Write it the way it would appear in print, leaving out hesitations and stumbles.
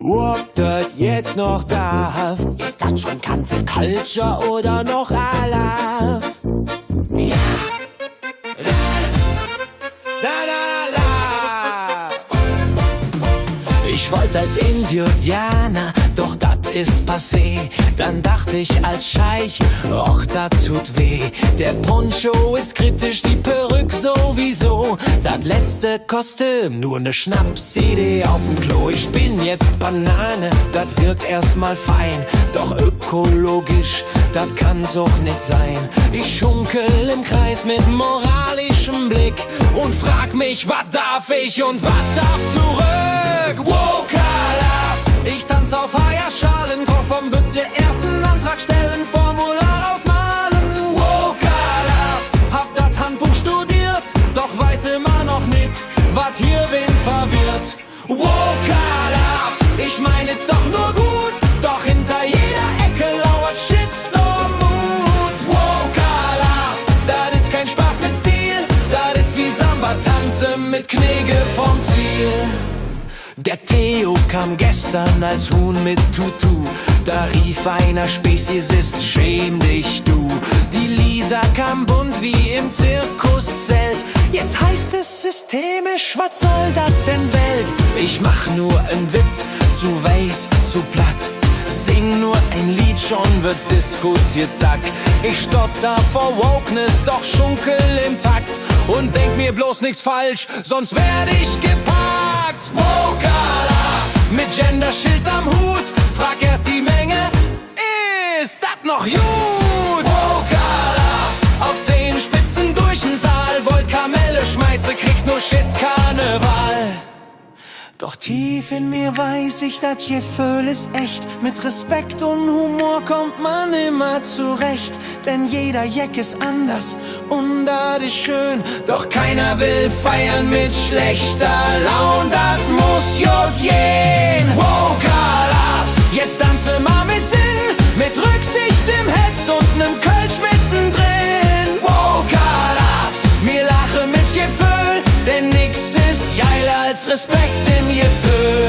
Ob das jetzt noch darf, ist das schon ganze Culture oder noch Alaf? Ja. Ich wollte als Indianer, doch dat ist passé. Dann dachte ich als Scheich, och, dat tut weh. Der Poncho ist kritisch, die Perücke sowieso. Dat letzte Kostüm, nur ne Schnapsidee auf'm Klo. Ich bin jetzt Banane, dat wirkt erstmal fein. Doch ökologisch, dat kann's auch nicht sein. Ich schunkel im Kreis mit moralischem Blick und frag mich, was darf ich und was darf zurück? Wokalaf, ich tanz auf Eierschalen, koch vom Bütz ihr ersten Antrag stellen, Formular ausmalen. Wokalaf, hab dat Handbuch studiert, doch weiß immer noch nicht, wat hier wen verwirrt. Wokalaf, ich meine doch nur gut, doch hinter jeder Ecke lauert Shitstorm-Mut. Wokalaf, dat ist kein Spaß mit Stil, dat ist wie Samba tanzen mit Knege vom Ziel. Der Theo kam gestern als Huhn mit Tutu. Da rief einer Speziesist, schäm dich du. Die Lisa kam bunt wie im Zirkuszelt. Jetzt heißt es systemisch, was soll dat denn Welt? Ich mach nur einen Witz, zu weiß, zu platt. Sing nur ein Lied, schon wird diskutiert, zack. Ich stotter vor Wokeness, doch schunkel im Takt. Und denk mir bloß nichts falsch, sonst werd ich gepackt. Wokalaf, mit Genderschild am Hut, frag erst die Menge, ist das noch gut? Wokalaf, auf Zehenspitzen durch den Saal, wollt Kamelle schmeiße, kriegt nur Shit Karneval. Doch tief in mir weiß ich, dat Gefühl ist echt. Mit Respekt und Humor kommt man immer zurecht. Denn jeder Jack ist anders und dat ist schön. Doch keiner will feiern mit schlechter Laune, dat muss jod gehen. Wokalaf, jetzt tanze mal mit Sinn, mit Rücksicht im Hetz und nem Kölsch mittendrin. Wokalaf, mir lache mit Gefühl, denn nix ist geiler als Respekt im Gefühl.